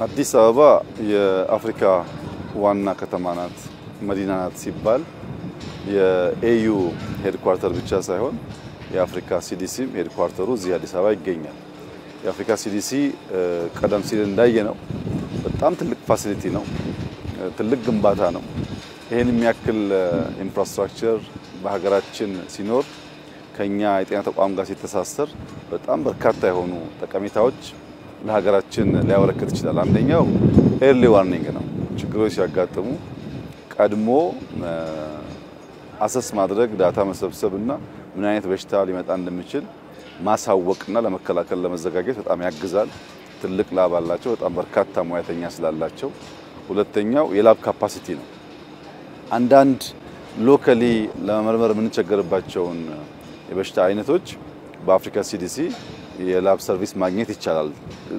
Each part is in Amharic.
አዲስ አበባ የአፍሪካ ዋና ከተማ ናት፣ መዲና ናት ሲባል የኤዩ ሄድኳርተር ብቻ ሳይሆን የአፍሪካ ሲዲሲ ሄድኳርተሩ እዚህ አዲስ አበባ ይገኛል። የአፍሪካ ሲዲሲ ቀደም ሲል እንዳየነው በጣም ትልቅ ፋሲሊቲ ነው፣ ትልቅ ግንባታ ነው። ይሄን የሚያክል ኢንፍራስትራክቸር በሀገራችን ሲኖር ከኛ የጤና ተቋም ጋር ሲተሳሰር በጣም በርካታ የሆኑ ጠቀሜታዎች ለሀገራችን ሊያበረክት ይችላል። አንደኛው ኤርሊ ዋርኒንግ ነው። ችግሮች ሲያጋጥሙ ቀድሞ አሰስ ማድረግ፣ ዳታ መሰብሰብና ምን አይነት በሽታ ሊመጣ እንደሚችል ማሳወቅና ለመከላከል ለመዘጋጀት በጣም ያግዛል። ትልቅ ላብ አላቸው፣ በጣም በርካታ ሙያተኛ ስላላቸው። ሁለተኛው የላብ ካፓሲቲ ነው። አንዳንድ ሎካሊ ለመመርመር የምንቸገርባቸውን የበሽታ አይነቶች በአፍሪካ ሲዲሲ የላብ ሰርቪስ ማግኘት ይቻላል፣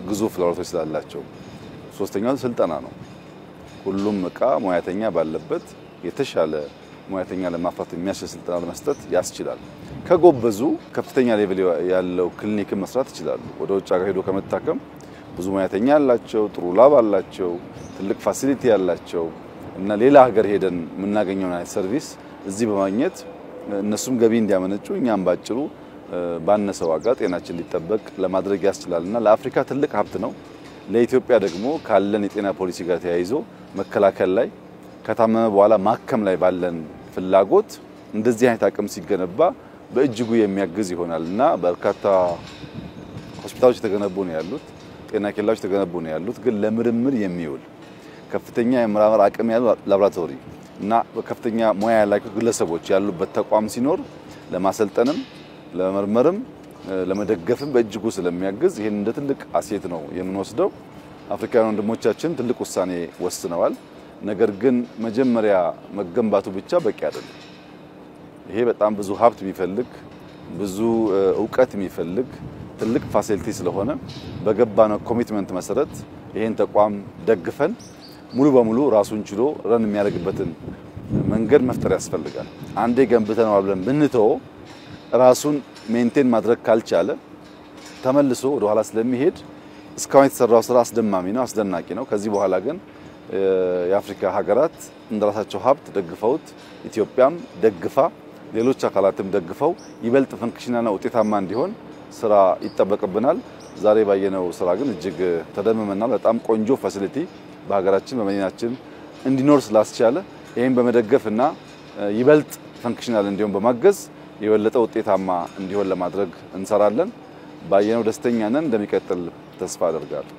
ግዙፍ ላቦራቶሪ ስላላቸው። ሶስተኛው ስልጠና ነው። ሁሉም እቃ ሙያተኛ ባለበት የተሻለ ሙያተኛ ለማፍራት የሚያስችል ስልጠና ለመስጠት ያስችላል። ከጎበዙ ከፍተኛ ሌቭል ያለው ክሊኒክ መስራት ይችላሉ። ወደ ውጭ ሀገር ሄዶ ከመታከም ብዙ ሙያተኛ ያላቸው፣ ጥሩ ላብ አላቸው፣ ትልቅ ፋሲሊቲ ያላቸው እና ሌላ ሀገር ሄደን የምናገኘው አይነት ሰርቪስ እዚህ በማግኘት እነሱም ገቢ እንዲያመነጩ እኛም ባጭሩ ባነሰ ዋጋ ጤናችን ሊጠበቅ ለማድረግ ያስችላልና ለአፍሪካ ትልቅ ሀብት ነው። ለኢትዮጵያ ደግሞ ካለን የጤና ፖሊሲ ጋር ተያይዞ መከላከል ላይ ከታመመ በኋላ ማከም ላይ ባለን ፍላጎት እንደዚህ አይነት አቅም ሲገነባ በእጅጉ የሚያግዝ ይሆናልና በርካታ ሆስፒታሎች የተገነቡ ነው ያሉት፣ ጤና ኬላዎች የተገነቡ ነው ያሉት። ግን ለምርምር የሚውል ከፍተኛ የምርምር አቅም ያለው ላቦራቶሪ እና በከፍተኛ ሙያ ያላቸው ግለሰቦች ያሉበት ተቋም ሲኖር ለማሰልጠንም ለመመርመርም ለመደገፍም በእጅጉ ስለሚያግዝ ይሄን እንደ ትልቅ አሴት ነው የምንወስደው። አፍሪካውያን ወንድሞቻችን ትልቅ ውሳኔ ወስነዋል። ነገር ግን መጀመሪያ መገንባቱ ብቻ በቂ አይደለም። ይሄ በጣም ብዙ ሀብት የሚፈልግ ብዙ ዕውቀት የሚፈልግ ትልቅ ፋሲሊቲ ስለሆነ በገባነው ኮሚትመንት መሰረት ይሄን ተቋም ደግፈን ሙሉ በሙሉ ራሱን ችሎ ረን የሚያደርግበትን መንገድ መፍጠር ያስፈልጋል። አንዴ ገንብተናል ብለን ብንተው ራሱን ሜንቴን ማድረግ ካልቻለ ተመልሶ ወደ ኋላ ስለሚሄድ እስካሁን የተሰራው ስራ አስደማሚ ነው፣ አስደናቂ ነው። ከዚህ በኋላ ግን የአፍሪካ ሀገራት እንደራሳቸው ሀብት ደግፈውት ኢትዮጵያም ደግፋ ሌሎች አካላትም ደግፈው ይበልጥ ፈንክሽናልና ውጤታማ እንዲሆን ስራ ይጠበቅብናል። ዛሬ ባየነው ስራ ግን እጅግ ተደምመናል። በጣም ቆንጆ ፋሲሊቲ በሀገራችን በመዲናችን እንዲኖር ስላስቻለ ይሄን በመደገፍና ይበልጥ ፈንክሽናል እንዲሆን በማገዝ የበለጠ ውጤታማ እንዲሆን ለማድረግ እንሰራለን። ባየነው ደስተኛ ነን። እንደሚቀጥል ተስፋ አደርጋለሁ።